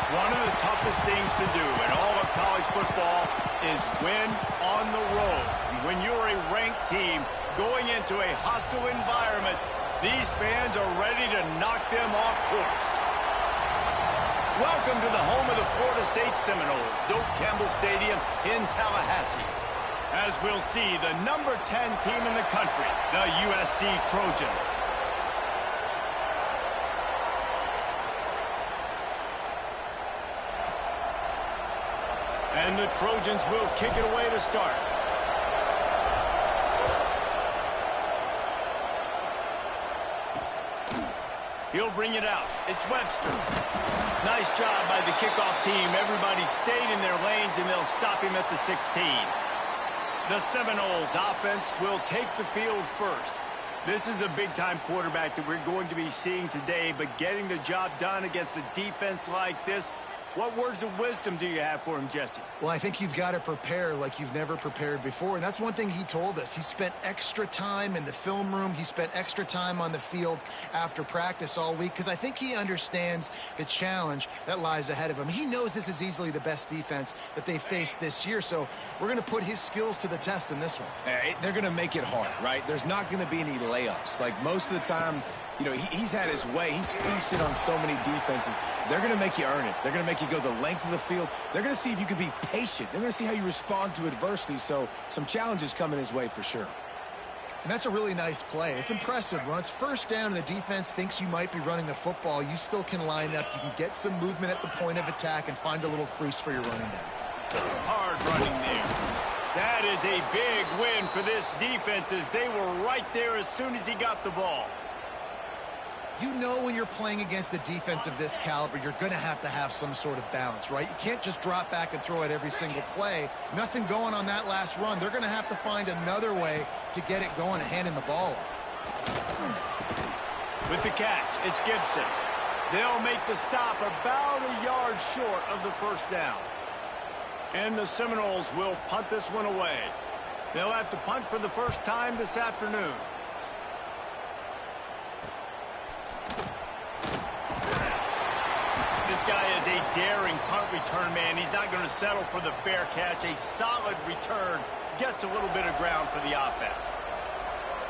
One of the toughest things to do in all of college football is win on the road. When you're a ranked team going into a hostile environment, these fans are ready to knock them off course. Welcome to the home of the Florida State Seminoles, Doak Campbell Stadium in Tallahassee. As we'll see, the number 10 team in the country, the USC Trojans. And the Trojans will kick it away to start. He'll bring it out. It's Webster. Nice job by the kickoff team. Everybody stayed in their lanes, and they'll stop him at the 16. The Seminoles offense will take the field first. This is a big-time quarterback that we're going to be seeing today, but getting the job done against a defense like this, what words of wisdom do you have for him, Jesse? Well, I think you've got to prepare like you've never prepared before, and that's one thing he told us. He spent extra time in the film room. He spent extra time on the field after practice all week because I think he understands the challenge that lies ahead of him. He knows this is easily the best defense that they faced this year, so we're going to put his skills to the test in this one. They're going to make it hard, right? There's not going to be any layups. Like most of the time, you know, he's had his way. He's feasted on so many defenses. They're going to make you earn it. They're going to make you go the length of the field. They're going to see if you can be patient. They're going to see how you respond to adversity. So some challenges coming his way for sure. And that's a really nice play. It's impressive. When it's first down and the defense thinks you might be running the football, you still can line up. You can get some movement at the point of attack and find a little crease for your running back. Hard running there. That is a big win for this defense as they were right there as soon as he got the ball. You know when you're playing against a defense of this caliber, you're going to have some sort of balance, right? You can't just drop back and throw it every single play. Nothing going on that last run. They're going to have to find another way to get it going and handing the ball off. With the catch, it's Gibson. They'll make the stop about a yard short of the first down. And the Seminoles will punt this one away. They'll have to punt for the first time this afternoon. This guy is a daring punt return man. He's not going to settle for the fair catch. A solid return gets a little bit of ground for the offense.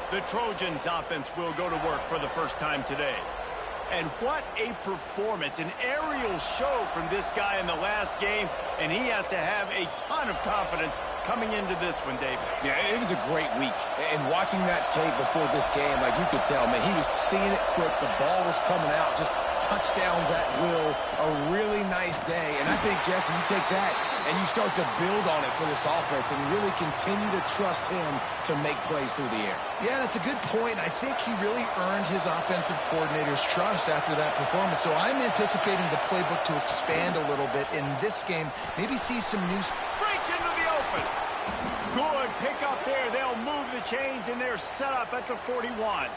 The Trojans offense will go to work for the first time today. And what a performance, an aerial show from this guy in the last game, and he has to have a ton of confidence coming into this one, David. Yeah, it was a great week. And watching that tape before this game, like you could tell, man, he was seeing it quick. The ball was coming out, just touchdowns at will. A really nice day. And I think, Jesse, you take that and you start to build on it for this offense and really continue to trust him to make plays through the air. Yeah, that's a good point. I think he really earned his offensive coordinator's trust after that performance. So I'm anticipating the playbook to expand a little bit in this game. Maybe see some new... Breaks into the open. Good pick up there. They'll move the chains, and they're set up at the 41.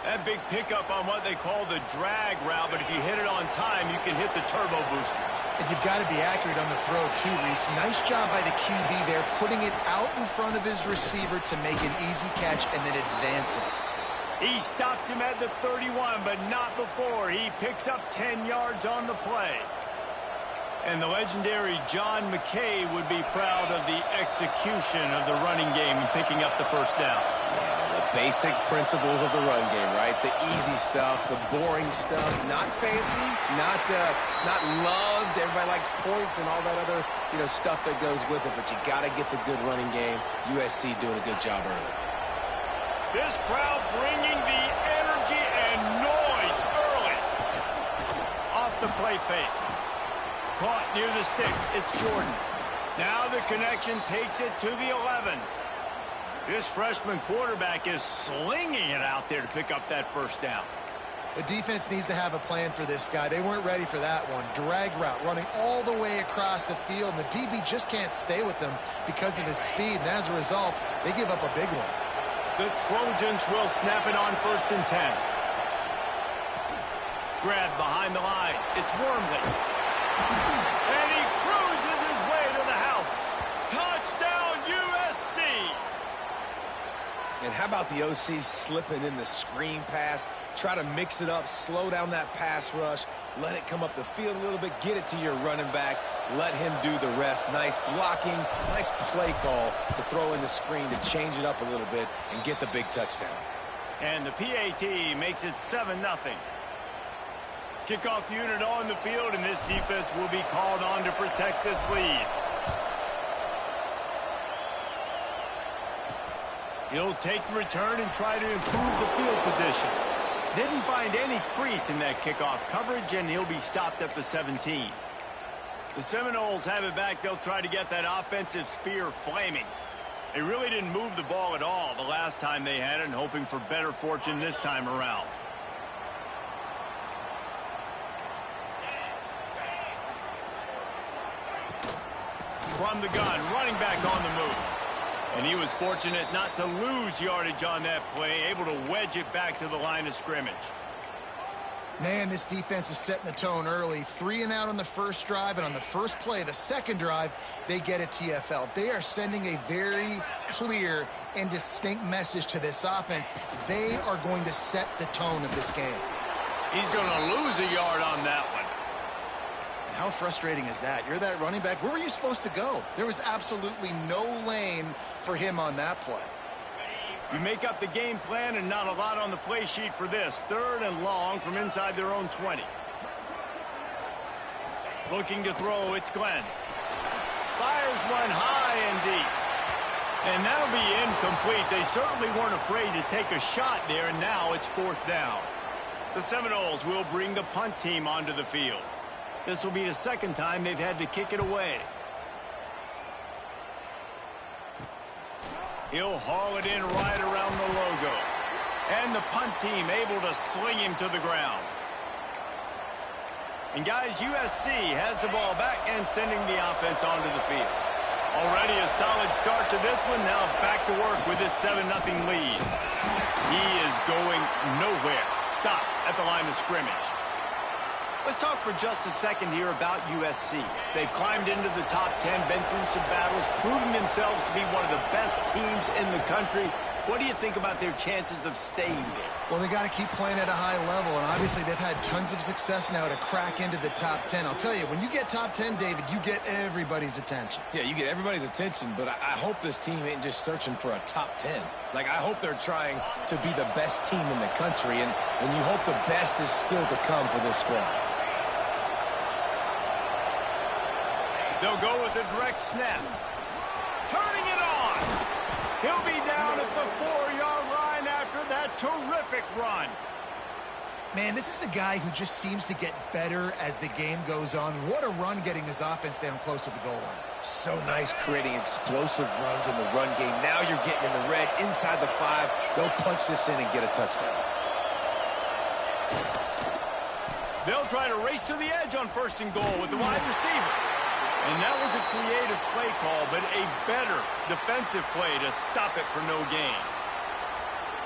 That big pickup on what they call the drag route, but if you hit it on time, you can hit the turbo boosters. And you've got to be accurate on the throw, too, Reese. Nice job by the QB there, putting it out in front of his receiver to make an easy catch and then advance it. He stops him at the 31, but not before. He picks up 10 yards on the play. And the legendary John McKay would be proud of the execution of the running game and picking up the first down. Yeah, the basic principles of the run game, right? The easy stuff, the boring stuff, not fancy, not loved. Everybody likes points and all that other, stuff that goes with it. But you got to get the good running game. USC doing a good job early. This crowd bringing the energy and noise early. Off the play fake. Caught near the sticks. It's Jordan. Now the connection takes it to the 11. This freshman quarterback is slinging it out there to pick up that first down. The defense needs to have a plan for this guy. They weren't ready for that one. Drag route running all the way across the field, and the DB just can't stay with him because of his speed, and as a result, they give up a big one. The Trojans will snap it on 1st and 10. Grabbed behind the line. It's Wormley. And he cruises his way to the house. Touchdown, USC! And how about the OC slipping in the screen pass? Try to mix it up, slow down that pass rush, let it come up the field a little bit, get it to your running back, let him do the rest. Nice blocking, nice play call to throw in the screen to change it up a little bit and get the big touchdown. And the PAT makes it 7-0. Kickoff unit on the field, and this defense will be called on to protect this lead. He'll take the return and try to improve the field position. Didn't find any crease in that kickoff coverage, and he'll be stopped at the 17. The Seminoles have it back. They'll try to get that offensive spear flaming. They really didn't move the ball at all the last time they had it, and hoping for better fortune this time around. From the gun, running back on the move. And he was fortunate not to lose yardage on that play, able to wedge it back to the line of scrimmage. Man, this defense is setting the tone early. 3 and out on the first drive, and on the first play, the second drive, they get a TFL. They are sending a very clear and distinct message to this offense. They are going to set the tone of this game. He's going to lose a yard on that one. How frustrating is that? You're that running back. Where were you supposed to go? There was absolutely no lane for him on that play. You make up the game plan and not a lot on the play sheet for this. 3rd and long from inside their own 20. Looking to throw, it's Glenn. Fires one high and deep. And that'll be incomplete. They certainly weren't afraid to take a shot there, and now it's 4th down. The Seminoles will bring the punt team onto the field. This will be the second time they've had to kick it away. He'll haul it in right around the logo. And the punt team able to sling him to the ground. And guys, USC has the ball back and sending the offense onto the field. Already a solid start to this one. Now back to work with this 7-0 lead. He is going nowhere. Stop at the line of scrimmage. Let's talk for just a second here about USC. They've climbed into the top 10, been through some battles, proving themselves to be one of the best teams in the country. What do you think about their chances of staying there? Well, they got to keep playing at a high level, and obviously they've had tons of success now to crack into the top 10. I'll tell you, when you get top 10, David, you get everybody's attention. Yeah, you get everybody's attention, but I hope this team ain't just searching for a top 10. Like, I hope they're trying to be the best team in the country, and you hope the best is still to come for this squad. They'll go with a direct snap. Turning it on. He'll be down at the 4-yard line after that terrific run. Man, this is a guy who just seems to get better as the game goes on. What a run getting his offense down close to the goal line. So nice creating explosive runs in the run game. Now you're getting in the red inside the 5. They'll punch this in and get a touchdown. They'll try to race to the edge on 1st and goal with the wide receiver. And that was a creative play call, but a better defensive play to stop it for no gain.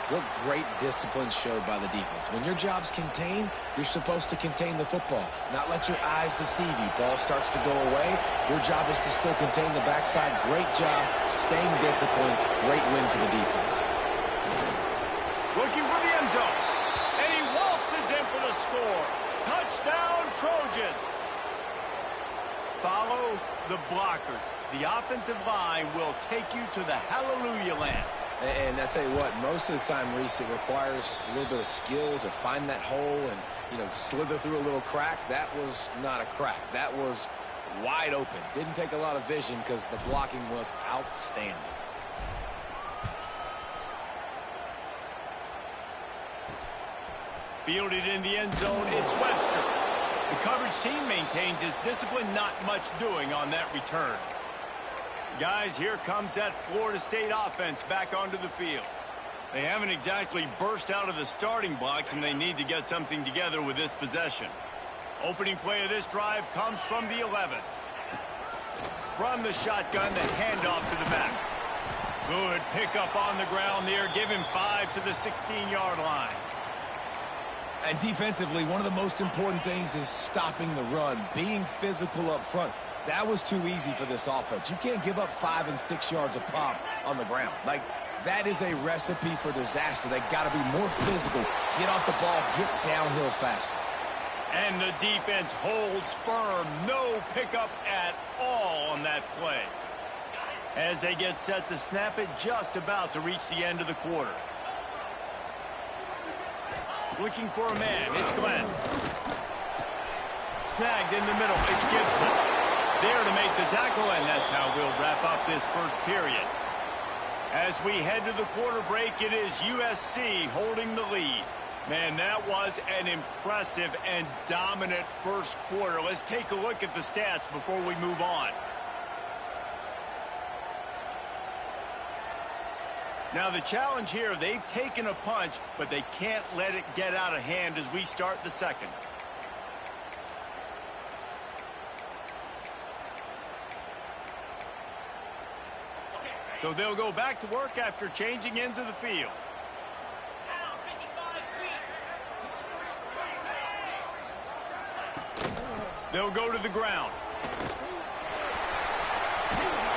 What great discipline showed by the defense. When your job's contained, you're supposed to contain the football, not let your eyes deceive you. Ball starts to go away. Your job is to still contain the backside. Great job staying disciplined. Great win for the defense. Looking for the end zone. And he waltzes in for the score. Touchdown, Trojans. Follow the blockers. The offensive line will take you to the hallelujah land. And I tell you what, most of the time, Reese, it requires a little bit of skill to find that hole and, slither through a little crack. That was not a crack. That was wide open. Didn't take a lot of vision because the blocking was outstanding. Fielded in the end zone, it's Webster. The coverage team maintains his discipline, not much doing on that return. Guys, here comes that Florida State offense back onto the field. They haven't exactly burst out of the starting blocks, and they need to get something together with this possession. Opening play of this drive comes from the 11. From the shotgun, the handoff to the back. Good pickup on the ground there. Give him 5 to the 16-yard line. And defensively, one of the most important things is stopping the run, being physical up front. That was too easy for this offense. You can't give up 5 and 6 yards a pop on the ground. Like, That is a recipe for disaster. They got to be more physical, get off the ball, get downhill faster. And the defense holds firm. No pickup at all on that play. As they get set to snap it, just about to reach the end of the quarter. Looking for a man, it's Glenn. Snagged in the middle, it's Gibson. There to make the tackle, and that's how we'll wrap up this first period. As we head to the quarter break, it is USC holding the lead. Man, that was an impressive and dominant first quarter. Let's take a look at the stats before we move on. Now the challenge here, they've taken a punch, but they can't let it get out of hand as we start the second. So they'll go back to work after changing into the field. They'll go to the ground.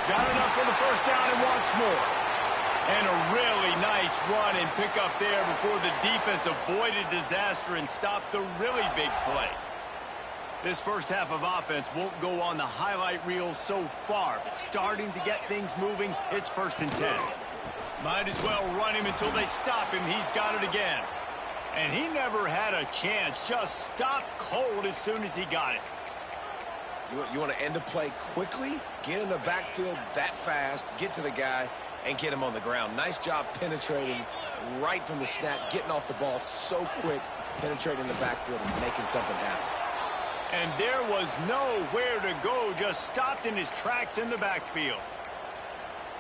Got enough for the first down and wants more. And a really nice run and pick up there before the defense avoided disaster and stopped the really big play. This first half of offense won't go on the highlight reel so far, but starting to get things moving, it's 1st and 10. Might as well run him until they stop him. He's got it again. And he never had a chance. Just stopped cold as soon as he got it. You want to end a play quickly, get in the backfield that fast, get to the guy, and get him on the ground. Nice job penetrating right from the snap, getting off the ball so quick, penetrating the backfield and making something happen. And there was nowhere to go, just stopped in his tracks in the backfield.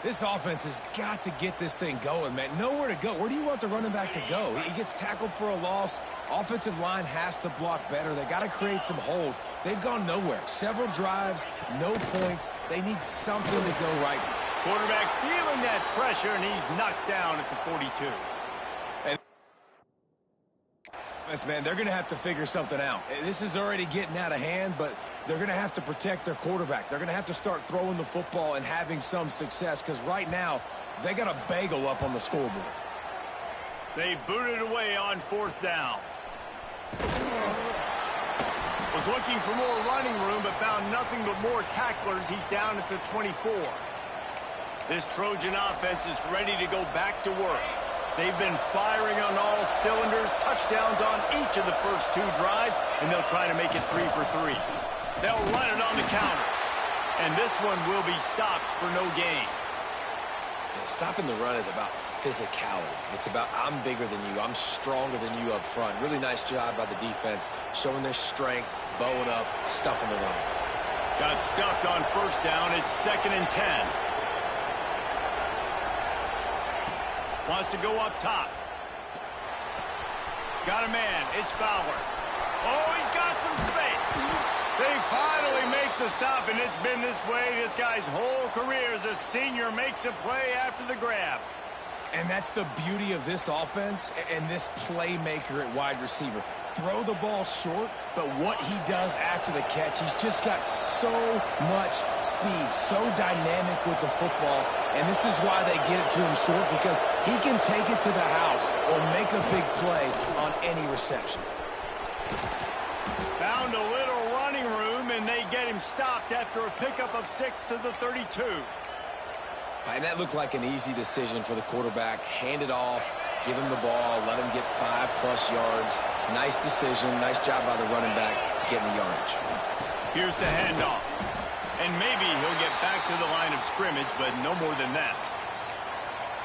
This offense has got to get this thing going, man. Nowhere to go. Where do you want the running back to go? He gets tackled for a loss. Offensive line has to block better. They got to create some holes. They've gone nowhere. Several drives, no points. They need something to go right. Quarterback feeling that pressure, and he's knocked down at the 42. Man, they're going to have to figure something out. This is already getting out of hand, but they're going to have to protect their quarterback. They're going to have to start throwing the football and having some success, because right now they got a bagel up on the scoreboard. They booted away on 4th down. Was looking for more running room, but found nothing but more tacklers. He's down at the 24. This Trojan offense is ready to go back to work. They've been firing on all cylinders, touchdowns on each of the first 2 drives, and they'll try to make it 3 for 3. They'll run it on the counter, and this one will be stopped for no gain. Yeah, stopping the run is about physicality. It's about I'm bigger than you, I'm stronger than you up front. Really nice job by the defense, showing their strength, bowing up, stuffing the run. Got stuffed on 1st down. It's 2nd and 10. Wants to go up top. Got a man. It's Fowler. Oh, he's got some space. They finally make the stop, and it's been this way this guy's whole career as a senior. Makes a play after the grab. And that's the beauty of this offense and this playmaker at wide receiver. Throw the ball short, but what he does after the catch, he's just got so much speed, so dynamic with the football, and this is why they get it to him short, because he can take it to the house or make a big play on any reception. Found a little running room, and they get him stopped after a pickup of 6 to the 32. And that looked like an easy decision for the quarterback. Hand it off, give him the ball, let him get 5+ yards. Nice decision, nice job by the running back getting the yardage. Here's the handoff. And maybe he'll get back to the line of scrimmage, but no more than that.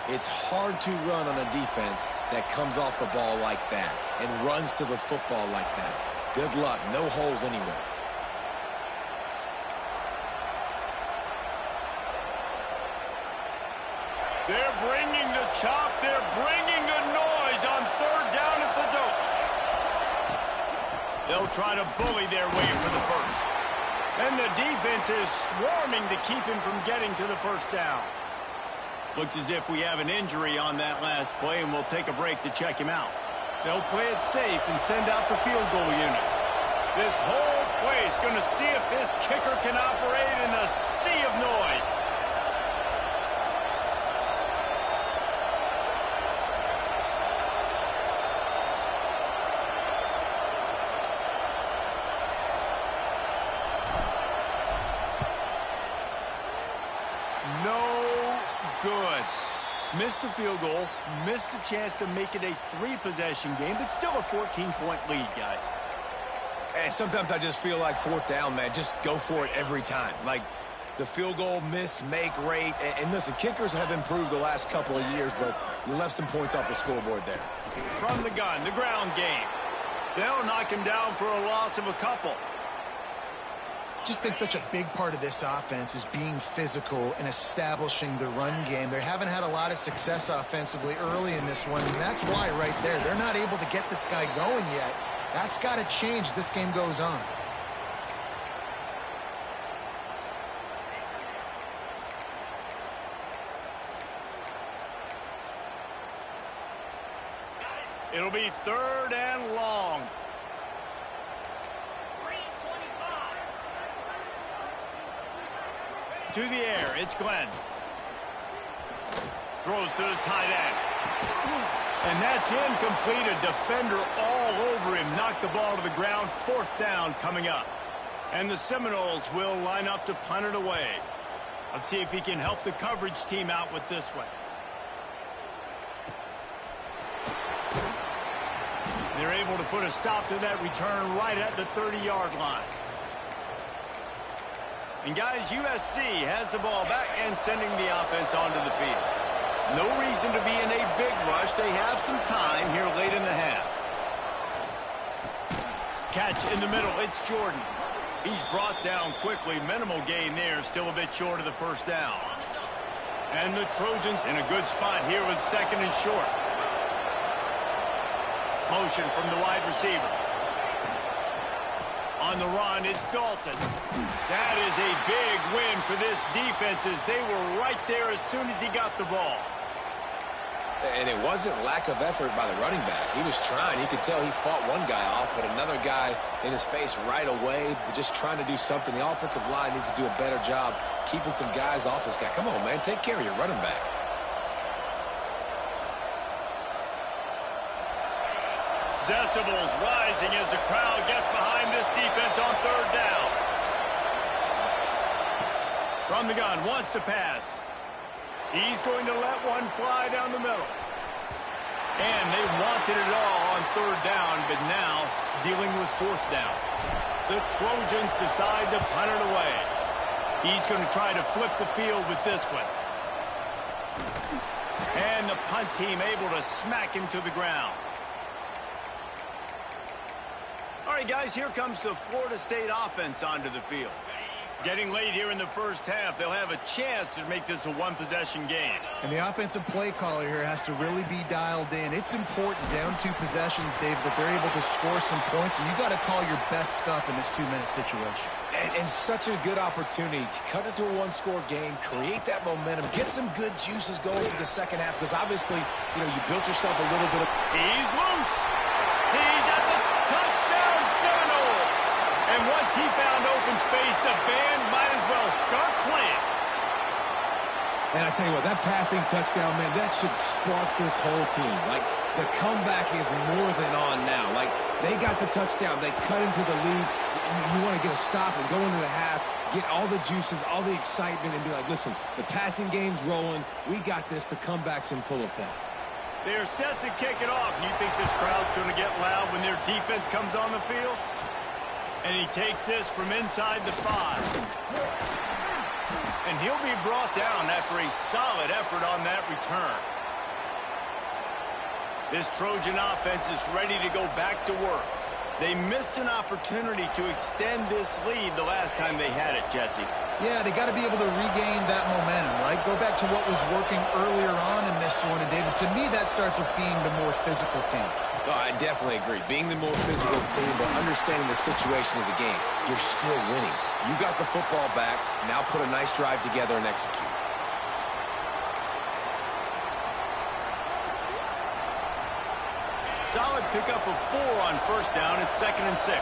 It's hard to run on a defense that comes off the ball like that and runs to the football like that. Good luck, no holes anywhere. They're bringing the chop. They're bringing the noise on 3rd down at the dope. They'll try to bully their way for the first. And the defense is swarming to keep him from getting to the 1st down. Looks as if we have an injury on that last play, and we'll take a break to check him out. They'll play it safe and send out the field goal unit. This whole play is going to see if this kicker can operate in a sea of noise. Missed the field goal, missed the chance to make it a 3-possession game, but still a 14-point lead, guys. And sometimes I just feel like fourth down, man, just go for it every time. Like the field goal miss, make rate. And listen, kickers have improved the last couple of years, but you left some points off the scoreboard there. From the gun, the ground game. They'll knock him down for a loss of a couple. Just think such a big part of this offense is being physical and establishing the run game. They haven't had a lot of success offensively early in this one, and that's why right there. They're not able to get this guy going yet. That's got to change as this game goes on. It'll be 3rd and long. To the air, it's Glenn. Throws to the tight end. And that's incomplete. A defender all over him. Knocked the ball to the ground. 4th down coming up. And the Seminoles will line up to punt it away. Let's see if he can help the coverage team out with this one. They're able to put a stop to that return right at the 30-yard line. And guys, USC has the ball back and sending the offense onto the field. No reason to be in a big rush. They have some time here late in the half. Catch in the middle. It's Jordan. He's brought down quickly. Minimal gain there. Still a bit short of the 1st down. And the Trojans in a good spot here with 2nd and short. Motion from the wide receiver. On the run, it's Dalton. That is a big win for this defense as they were right there as soon as he got the ball. And it wasn't lack of effort by the running back. He was trying. You could tell he fought one guy off, but another guy in his face right away, just trying to do something. The offensive line needs to do a better job keeping some guys off this guy. Come on, man. Take care of your running back. Decibels rising as the crowd gets behind this defense on 3rd down. From the gun, wants to pass. He's going to let one fly down the middle. And they wanted it all on 3rd down, but now dealing with 4th down. The Trojans decide to punt it away. He's going to try to flip the field with this one. And the punt team able to smack him to the ground. All right, guys, here comes the Florida State offense onto the field. Getting late here in the 1st half, they'll have a chance to make this a 1-possession game. And the offensive play caller here has to really be dialed in. It's important down 2 possessions, Dave, that they're able to score some points. So you got to call your best stuff in this 2-minute situation. And such a good opportunity to cut into a 1-score game, create that momentum, get some good juices going for the 2nd half. Because obviously, you built yourself a little bit of... He's loose. He's at the touchdown Seminoles. And once he found open space, the band might as well start playing. And I tell you what, that passing touchdown, man, that should spark this whole team. Like, the comeback is more than on now. Like, they got the touchdown. They cut into the lead. You want to get a stop and go into the half, get all the juices, all the excitement, and be like, listen, the passing game's rolling. We got this. The comeback's in full effect. They're set to kick it off. You think this crowd's going to get loud when their defense comes on the field? And he takes this from inside the 5. And he'll be brought down after a solid effort on that return. This Trojan offense is ready to go back to work. They missed an opportunity to extend this lead the last time they had it, Jesse. Yeah, they got to be able to regain that momentum, right? Go back to what was working earlier on in this one. And, David, to me, that starts with being the more physical team. No, I definitely agree. Being the more physical team, but understanding the situation of the game. You're still winning. You got the football back. Now put a nice drive together and execute. Solid pickup of 4 on 1st down. It's 2nd and 6.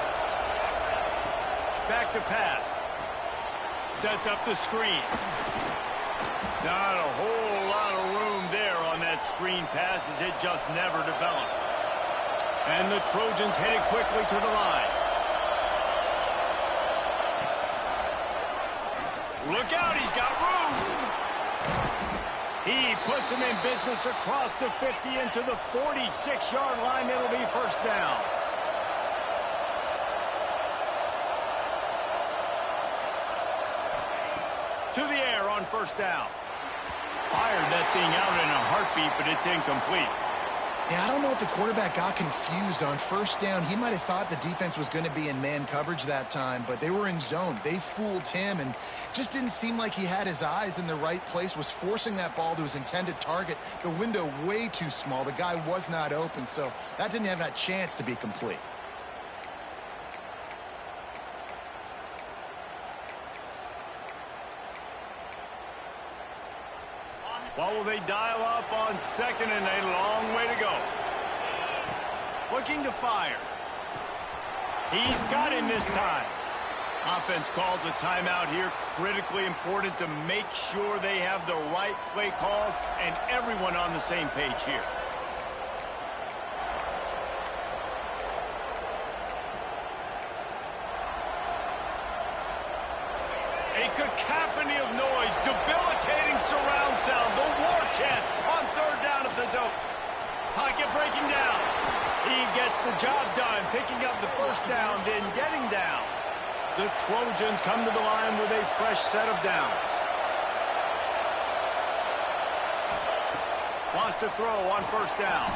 Back to pass. Sets up the screen. Not a whole lot of room there on that screen pass as it just never developed. And the Trojans headed quickly to the line. Look out, he's got room. He puts him in business across the 50 into the 46-yard line. It'll be first down. To the air on first down. Fired that thing out in a heartbeat, but it's incomplete. Yeah, I don't know if the quarterback got confused on first down. He might have thought the defense was going to be in man coverage that time, but they were in zone. They fooled him and just didn't seem like he had his eyes in the right place, was forcing that ball to his intended target. The window way too small. The guy was not open, so that didn't have that chance to be complete. What will they dial up on second and a long way to go? Looking to fire. He's got him this time. Offense calls a timeout here. Critically important to make sure they have the right play call and everyone on the same page here. A cacophony of noise, debilitating surround sound, the war chant on third down at the dope. Pocket breaking down. He gets the job done, picking up the first down, then getting down. The Trojans come to the line with a fresh set of downs. Wants to throw on first down.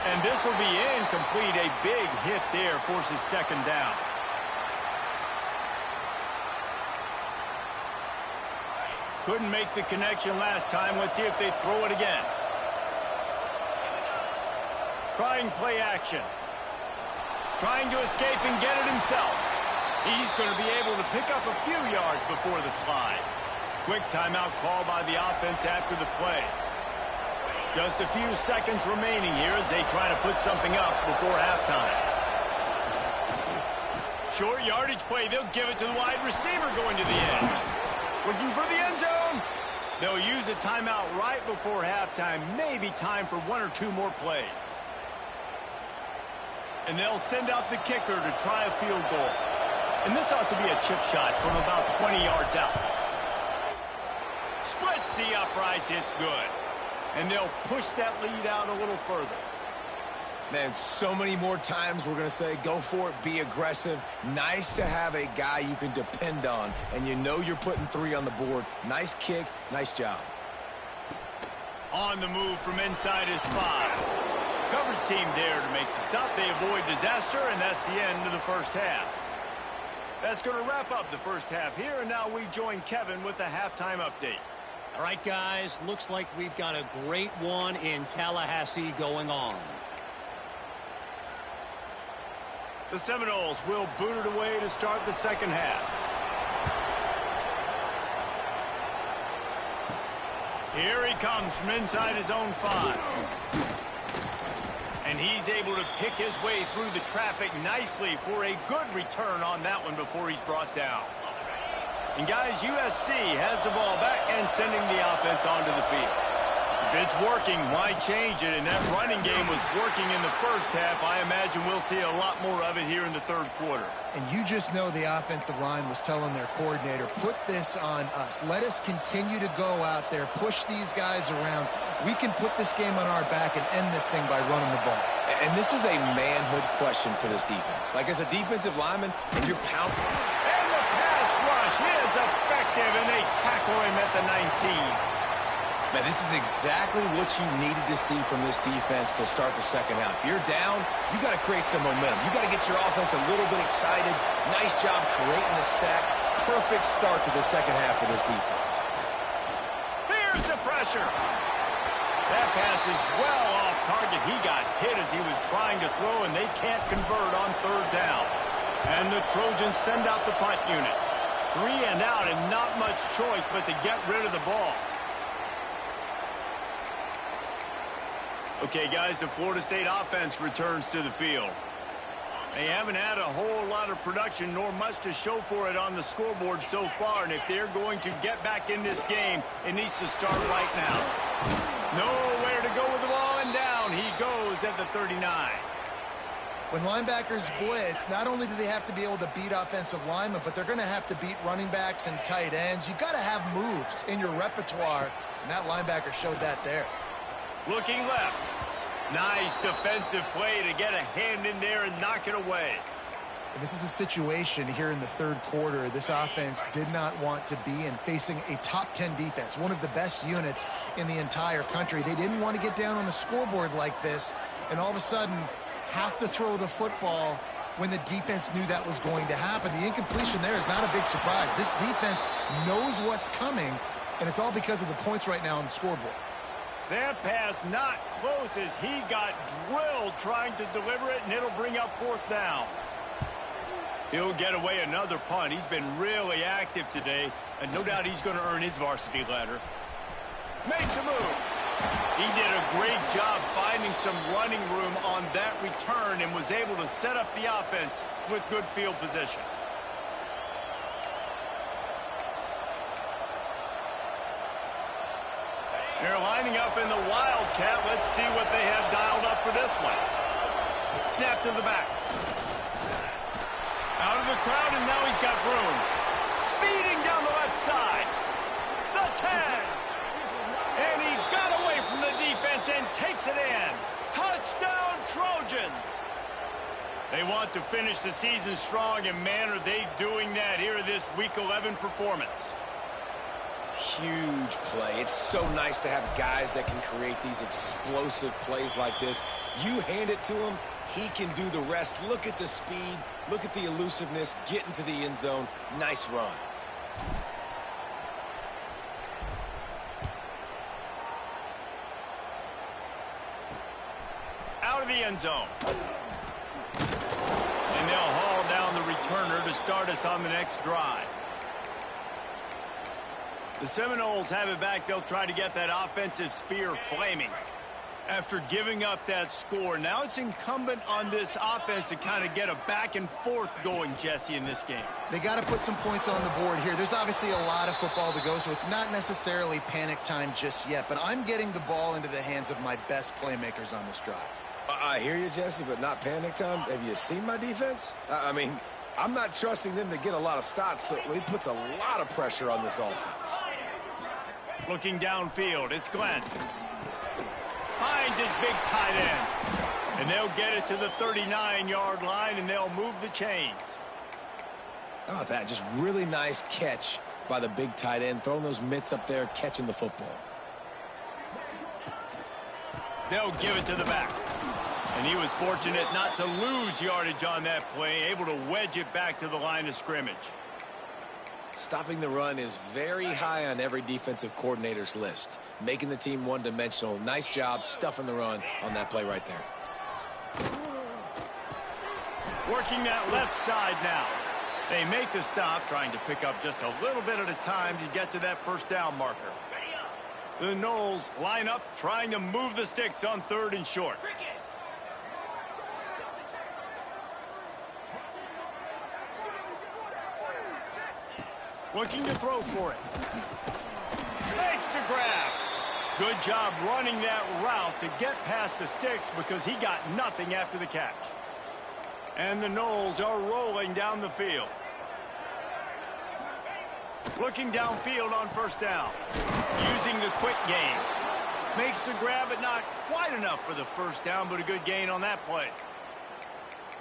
And this will be incomplete. A big hit there forces second down. Couldn't make the connection last time. Let's see if they throw it again. Trying play action. Trying to escape and get it himself. He's going to be able to pick up a few yards before the slide. Quick timeout call by the offense after the play. Just a few seconds remaining here as they try to put something up before halftime. Short yardage play. They'll give it to the wide receiver going to the edge. Looking for the end zone. They'll use a timeout right before halftime. Maybe time for one or two more plays. And they'll send out the kicker to try a field goal. And this ought to be a chip shot from about 20 yards out. Splits the uprights. It's good. And they'll push that lead out a little further. Man, so many more times we're going to say, go for it, be aggressive. Nice to have a guy you can depend on, and you know you're putting 3 on the board. Nice kick, nice job. On the move from inside his 5. Coverage team there to make the stop. They avoid disaster, and that's the end of the first half. That's going to wrap up the first half here, and now we join Kevin with the halftime update. All right, guys, looks like we've got a great one in Tallahassee going on. The Seminoles will boot it away to start the second half. Here he comes from inside his own 5. And he's able to pick his way through the traffic nicely for a good return on that one before he's brought down. And guys, USC has the ball back and sending the offense onto the field. If it's working, why change it? And that running game was working in the first half. I imagine we'll see a lot more of it here in the third quarter. And you just know the offensive line was telling their coordinator, put this on us. Let us continue to go out there, push these guys around. We can put this game on our back and end this thing by running the ball. And this is a manhood question for this defense. Like, as a defensive lineman, and you're pounding. And the pass rush is effective, and they tackle him at the 19. Man, this is exactly what you needed to see from this defense to start the second half. If you're down, you got to create some momentum. You got to get your offense a little bit excited. Nice job creating the sack. Perfect start to the second half for this defense. Here's the pressure. That pass is well off target. He got hit as he was trying to throw, and they can't convert on third down. And the Trojans send out the punt unit. 3 and out, and not much choice but to get rid of the ball. Okay, guys, the Florida State offense returns to the field. They haven't had a whole lot of production, nor much to show for it on the scoreboard so far. And if they're going to get back in this game, it needs to start right now. Nowhere to go with the ball, and down he goes at the 39. When linebackers blitz, not only do they have to be able to beat offensive linemen, but they're going to have to beat running backs and tight ends. You've got to have moves in your repertoire And that linebacker showed that there. Looking left. Nice defensive play to get a hand in there and knock it away. And this is a situation here in the third quarter this offense did not want to be in, facing a top 10 defense, one of the best units in the entire country. They didn't want to get down on the scoreboard like this and all of a sudden have to throw the football when the defense knew that was going to happen. The incompletion there is not a big surprise. This defense knows what's coming, and it's all because of the points right now on the scoreboard. That pass not close as he got drilled trying to deliver it, and it'll bring up fourth down. He'll get away another punt. He's been really active today, and no doubt he's going to earn his varsity letter. Makes a move. He did a great job finding some running room on that return and was able to set up the offense with good field position. They're lining up in the Wildcat. Let's see what they have dialed up for this one. Snap to the back. Out of the crowd, and now he's got room. Speeding down the left side. The 10. And he got away from the defense and takes it in. Touchdown, Trojans. They want to finish the season strong, and man, are they doing that here in this Week 11 performance. Huge play. It's so nice to have guys that can create these explosive plays like this. You hand it to him, he can do the rest. Look at the speed. Look at the elusiveness. Get into the end zone. Nice run. Out of the end zone. And they'll haul down the returner to start us on the next drive. The Seminoles have it back. They'll try to get that offensive spear flaming. After giving up that score, now it's incumbent on this offense to kind of get a back and forth going, Jesse, in this game. They got to put some points on the board here. There's obviously a lot of football to go, so it's not necessarily panic time just yet, but I'm getting the ball into the hands of my best playmakers on this drive. I hear you, Jesse, but not panic time. Have you seen my defense? I mean, I'm not trusting them to get a lot of stops, so he puts a lot of pressure on this offense. Looking downfield, it's Glenn. Finds his big tight end. And they'll get it to the 39-yard line, and they'll move the chains. How about that? Just really nice catch by the big tight end, throwing those mitts up there, catching the football. They'll give it to the back. And he was fortunate not to lose yardage on that play, able to wedge it back to the line of scrimmage. Stopping the run is very high on every defensive coordinator's list. Making the team one-dimensional. Nice job stuffing the run on that play right there. Working that left side now. They make the stop, trying to pick up just a little bit at a time to get to that first down marker. The Noles line up, trying to move the sticks on 3rd and short. Looking to throw for it. Makes the grab. Good job running that route to get past the sticks because he got nothing after the catch. And the Noles are rolling down the field. Looking downfield on first down. Using the quick game. Makes the grab, but not quite enough for the first down, but a good gain on that play.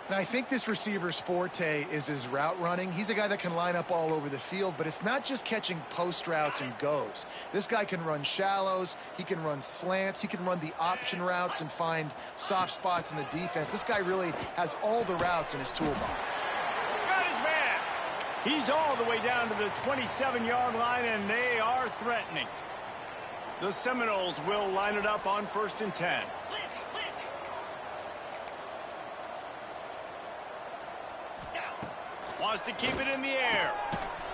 And I think this receiver's forte is his route running. He's a guy that can line up all over the field, but it's not just catching post routes and goes. This guy can run shallows, he can run slants, he can run the option routes and find soft spots in the defense. This guy really has all the routes in his toolbox. Got his man. He's all the way down to the 27-yard line, and they are threatening. The Seminoles will line it up on 1st and 10. Wants to keep it in the air.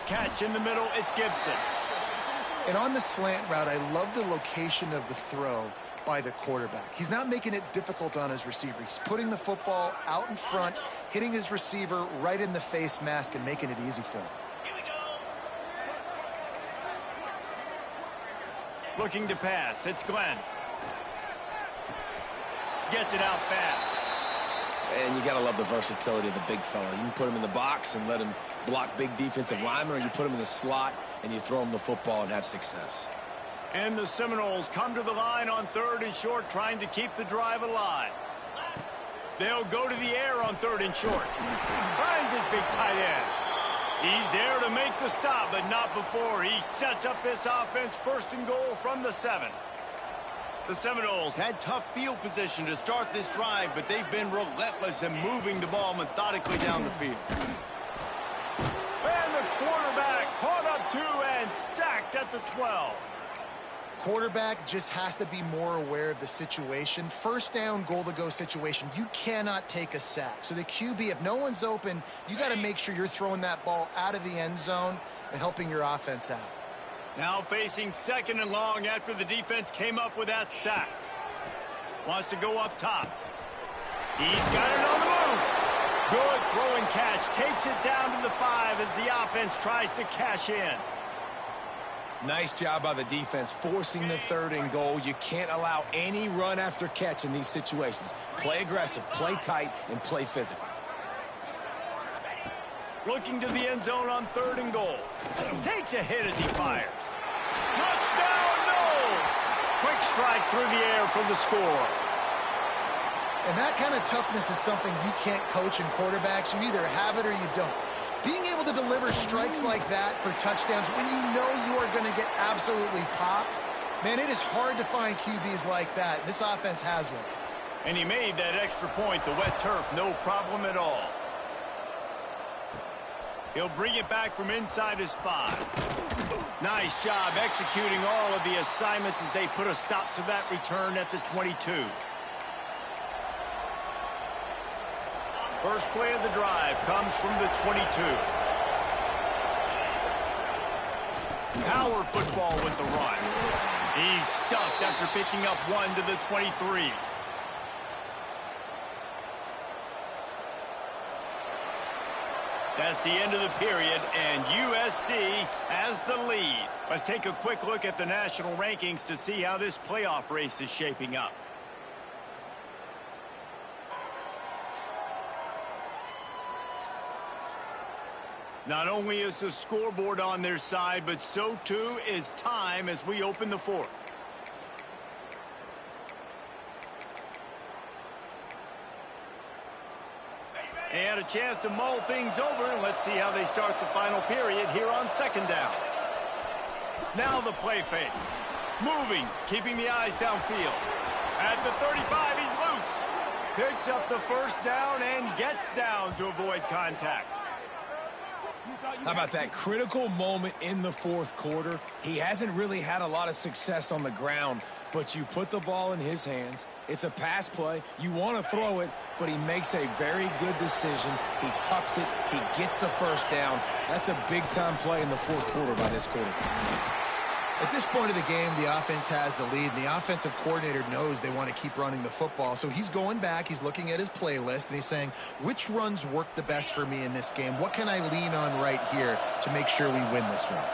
Catch in the middle, it's Gibson. And on the slant route, I love the location of the throw by the quarterback. He's not making it difficult on his receiver. He's putting the football out in front, hitting his receiver right in the face mask and making it easy for him. Looking to pass, it's Glenn. Gets it out fast. And you got to love the versatility of the big fella. You can put him in the box and let him block big defensive linemen, or you put him in the slot and you throw him the football and have success. And the Seminoles come to the line on 3rd and short, trying to keep the drive alive. They'll go to the air on 3rd and short. Finds his big tight end. He's there to make the stop, but not before he sets up this offense 1st and goal from the 7. The Seminoles had tough field position to start this drive, but they've been relentless in moving the ball methodically down the field. And the quarterback caught up to and sacked at the 12. Quarterback just has to be more aware of the situation. 1st down, goal-to-go situation. You cannot take a sack. So the QB, if no one's open, you got to make sure you're throwing that ball out of the end zone and helping your offense out. Now facing 2nd and long after the defense came up with that sack. Wants to go up top. He's got it on the move. Good throw and catch. Takes it down to the 5 as the offense tries to cash in. Nice job by the defense forcing the 3rd and goal. You can't allow any run after catch in these situations. Play aggressive, play tight, and play physical. Looking to the end zone on 3rd and goal. Takes a hit as he fires. Touchdown, Knowles! Quick strike through the air for the score. And that kind of toughness is something you can't coach in quarterbacks. You either have it or you don't. Being able to deliver strikes like that for touchdowns when you know you are going to get absolutely popped, man, it is hard to find QBs like that. This offense has one. And he made that extra point, the wet turf, no problem at all. He'll bring it back from inside his 5. Nice job executing all of the assignments as they put a stop to that return at the 22. First play of the drive comes from the 22. Power football with the run. He's stuffed after picking up 1 to the 23. That's the end of the period, and USC has the lead. Let's take a quick look at the national rankings to see how this playoff race is shaping up. Not only is the scoreboard on their side, but so too is time as we open the 4th. They had a chance to mull things over, and let's see how they start the final period here on 2nd down. Now the play fake. Moving, keeping the eyes downfield. At the 35, he's loose. Picks up the 1st down and gets down to avoid contact. How about that critical moment in the 4th quarter? He hasn't really had a lot of success on the ground, but you put the ball in his hands. It's a pass play. You want to throw it, but he makes a very good decision. He tucks it. He gets the 1st down. That's a big-time play in the 4th quarter by this quarterback. At this point of the game, the offense has the lead, and the offensive coordinator knows they want to keep running the football. So he's going back, he's looking at his playlist, and he's saying, which runs work the best for me in this game? What can I lean on right here to make sure we win this one?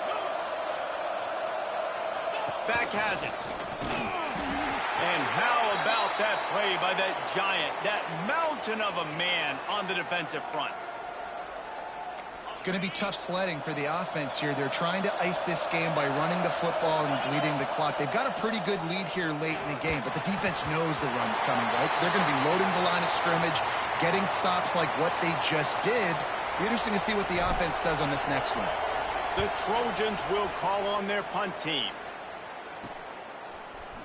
Back has it. And how about that play by that giant, that mountain of a man on the defensive front? It's going to be tough sledding for the offense here. They're trying to ice this game by running the football and bleeding the clock. They've got a pretty good lead here late in the game, but the defense knows the run's coming, right? So they're going to be loading the line of scrimmage, getting stops like what they just did. It'll be interesting to see what the offense does on this next one. The Trojans will call on their punt team.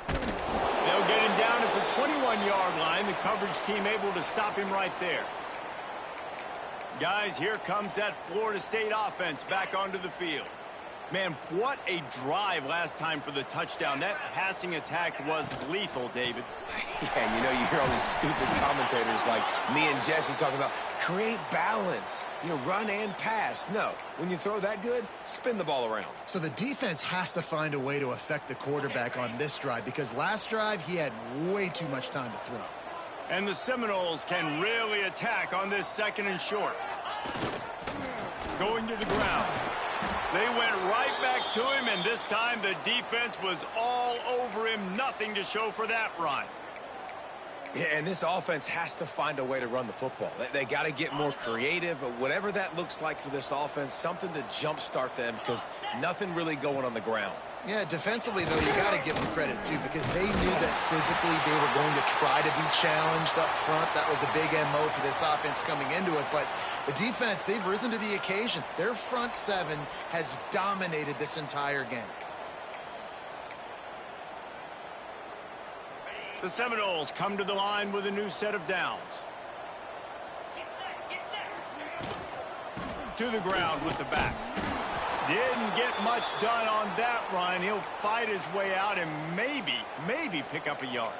They'll get him down at the 21-yard line. The coverage team able to stop him right there. Guys, here comes that Florida State offense back onto the field. Man, what a drive last time for the touchdown. That passing attack was lethal, David. Yeah, and you know, you hear all these stupid commentators like me and Jesse talking about create balance, you know, run and pass. No, when you throw that good, spin the ball around. So the defense has to find a way to affect the quarterback on this drive, because last drive he had way too much time to throw. And the Seminoles can really attack on this 2nd and short. Going to the ground. They went right back to him, and this time the defense was all over him. Nothing to show for that run. Yeah, and this offense has to find a way to run the football. They got to get more creative, whatever that looks like for this offense, something to jumpstart them because nothing really going on the ground. Yeah, defensively, though, you got to give them credit, too, because they knew that physically they were going to try to be challenged up front. That was a big MO for this offense coming into it. But the defense, they've risen to the occasion. Their front seven has dominated this entire game. The Seminoles come to the line with a new set of downs. To the ground with the back. Didn't get much done on that run. He'll fight his way out and maybe pick up a yard.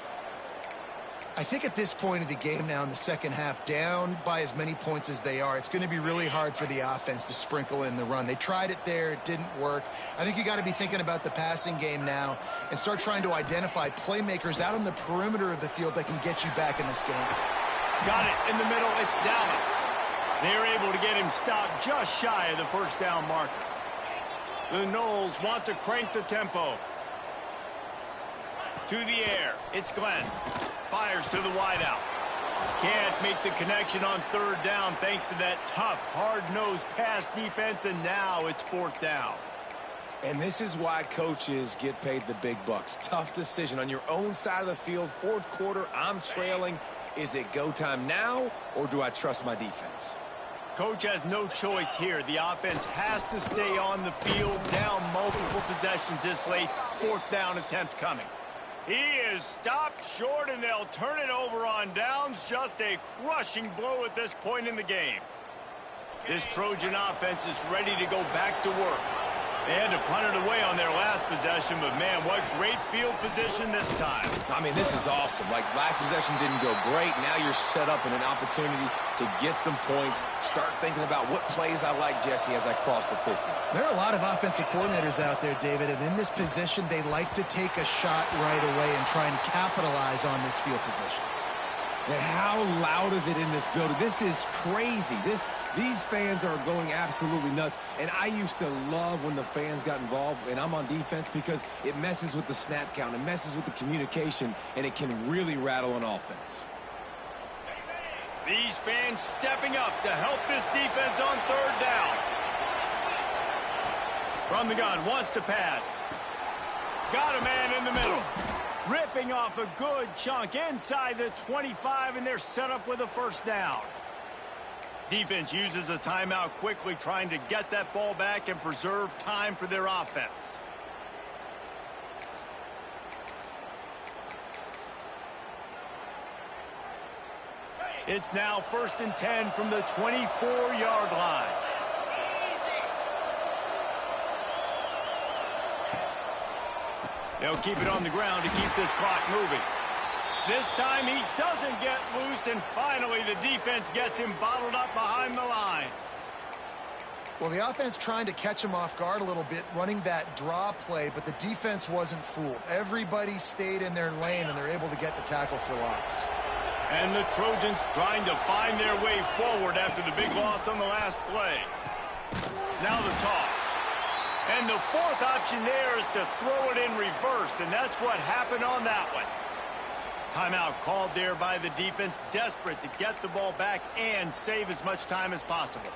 I think at this point of the game now in the second half, down by as many points as they are, it's going to be really hard for the offense to sprinkle in the run. They tried it there. It didn't work. I think you got to be thinking about the passing game now and start trying to identify playmakers out on the perimeter of the field that can get you back in this game. Got it in the middle. It's Dallas. They're able to get him stopped just shy of the first down marker. The Noles want to crank the tempo. To the air. It's Glenn. Fires to the wideout. Can't make the connection on third down thanks to that tough, hard-nosed pass defense, and now it's fourth down. And this is why coaches get paid the big bucks. Tough decision on your own side of the field. Fourth quarter, I'm trailing. Is it go time now, or do I trust my defense? Coach has no choice here. The offense has to stay on the field, down multiple possessions this late. Fourth down attempt coming. He is stopped short, and they'll turn it over on downs. Just a crushing blow at this point in the game. This Trojan offense is ready to go back to work. They had to punt it away on their last possession, but, man, what great field position this time. I mean, this is awesome. Like, last possession didn't go great. Now you're set up in an opportunity to get some points. Start thinking about what plays I like, Jesse, as I cross the 50. There are a lot of offensive coordinators out there, David, and in this position, they like to take a shot right away and try and capitalize on this field position. And how loud is it in this building? This is crazy. These fans are going absolutely nuts. And I used to love when the fans got involved, and I'm on defense, because it messes with the snap count. It messes with the communication, and it can really rattle an offense. These fans stepping up to help this defense on third down. From the gun, wants to pass. Got a man in the middle. Ripping off a good chunk inside the 25, and they're set up with a first down. Defense uses a timeout quickly, trying to get that ball back and preserve time for their offense. It's now 1st and 10 from the 24-yard line. They'll keep it on the ground to keep this clock moving. This time he doesn't get loose, and finally the defense gets him bottled up behind the line. Well, the offense trying to catch him off guard a little bit, running that draw play, but the defense wasn't fooled. Everybody stayed in their lane, and they're able to get the tackle for loss. And the Trojans trying to find their way forward after the big loss on the last play. Now the toss. And the fourth option there is to throw it in reverse, and that's what happened on that one. Timeout called there by the defense, desperate to get the ball back and save as much time as possible.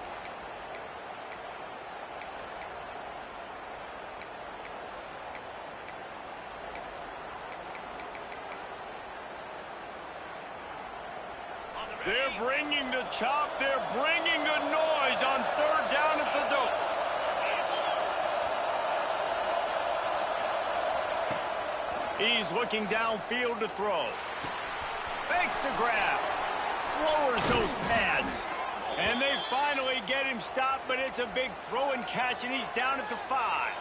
They're bringing the chop. They're bringing the noise on third down at the dope. He's looking downfield to throw. Makes the grab. Lowers those pads. And they finally get him stopped, but it's a big throw and catch, and he's down at the 5.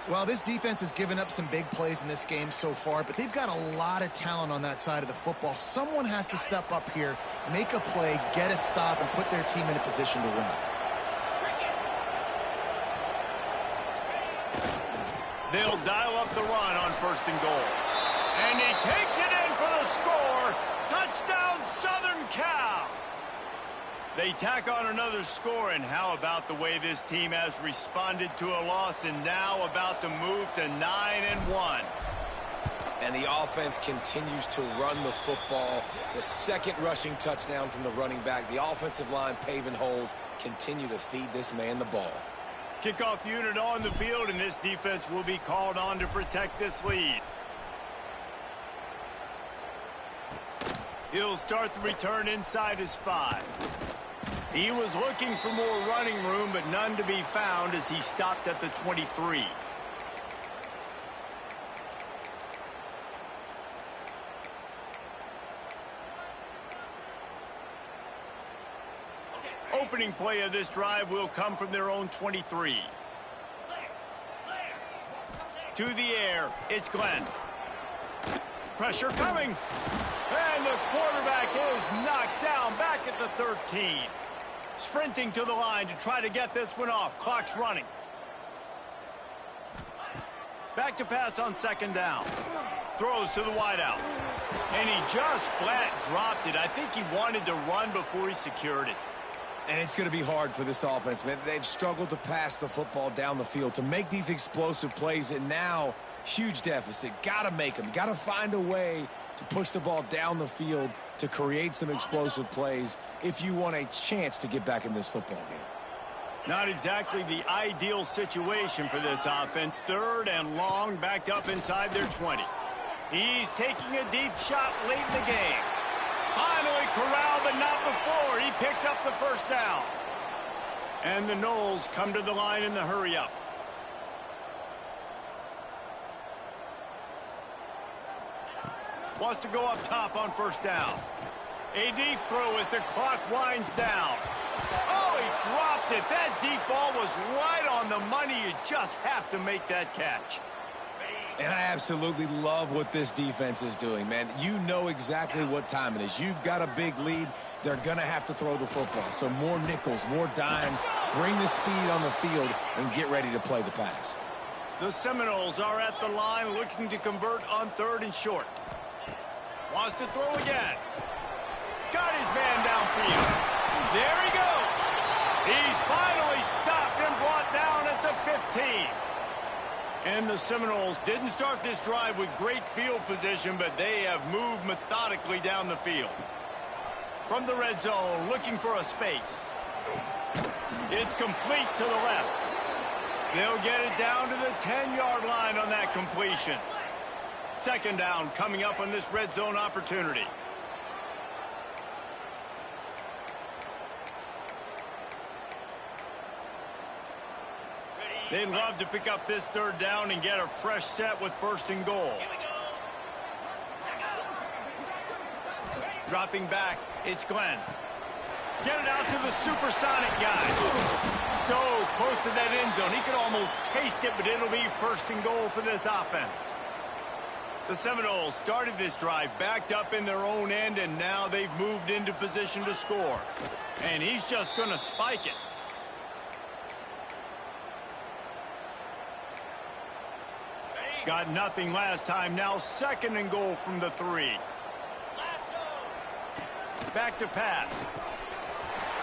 Well, this defense has given up some big plays in this game so far, but they've got a lot of talent on that side of the football. Someone has to step up here, make a play, get a stop, and put their team in a position to win. They'll dial up the run on 1st and goal. And he takes it in for the score. Touchdown, Southern Cal. They tack on another score, and how about the way this team has responded to a loss and now about to move to 9-1. And the offense continues to run the football. The second rushing touchdown from the running back. The offensive line paving holes. Continue to feed this man the ball. Kickoff unit on the field, and this defense will be called on to protect this lead. He'll start the return inside his 5. He was looking for more running room, but none to be found as he stopped at the 23. Opening play of this drive will come from their own 23. To the air, it's Glenn. Pressure coming. And the quarterback is knocked down back at the 13. Sprinting to the line to try to get this one off. Clock's running. Back to pass on second down. Throws to the wideout. And he just flat dropped it. I think he wanted to run before he secured it. And it's going to be hard for this offense, man. They've struggled to pass the football down the field, to make these explosive plays, and now huge deficit. Got to make them. Got to find a way to push the ball down the field to create some explosive plays if you want a chance to get back in this football game. Not exactly the ideal situation for this offense. Third and long, backed up inside their 20. He's taking a deep shot late in the game. Finally corralled, but not before. He picks up the first down. And the Noles come to the line in the hurry-up. Wants to go up top on first down. A deep throw as the clock winds down. Oh, he dropped it. That deep ball was right on the money. You just have to make that catch. And I absolutely love what this defense is doing, man. You know exactly what time it is. You've got a big lead. They're going to have to throw the football. So more nickels, more dimes. Bring the speed on the field and get ready to play the pass. The Seminoles are at the line looking to convert on third and short. Wants to throw again. Got his man downfield. There he goes. He's finally stopped and brought down at the 15. And the Seminoles didn't start this drive with great field position, but they have moved methodically down the field. From the red zone, looking for a space. It's complete to the left. They'll get it down to the 10-yard line on that completion. Second down coming up on this red zone opportunity. They'd love to pick up this third down and get a fresh set with first and goal. Dropping back, it's Glenn. Get it out to the supersonic guy. So close to that end zone. He could almost taste it, but it'll be first and goal for this offense. The Seminoles started this drive backed up in their own end, and now they've moved into position to score. And he's just going to spike it. Got nothing last time. Now second and goal from the 3. Back to pass.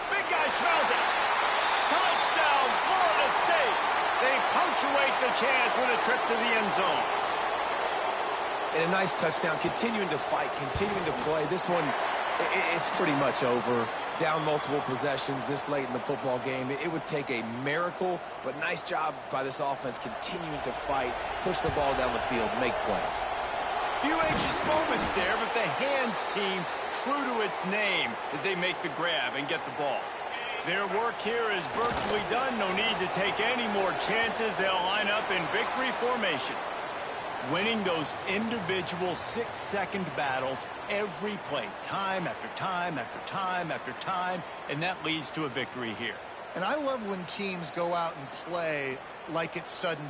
Big guy smells it. Touchdown, Florida State. They punctuate the chance with a trip to the end zone. And a nice touchdown, continuing to fight, continuing to play. This one, it's pretty much over. Down multiple possessions this late in the football game. It would take a miracle, but nice job by this offense continuing to fight, push the ball down the field, make plays. Few anxious moments there, but the hands team true to its name as they make the grab and get the ball. Their work here is virtually done. No need to take any more chances. They'll line up in victory formation. Winning those individual 6-second battles every play, time after time after time after time, and that leads to a victory here. And I love when teams go out and play like it's sudden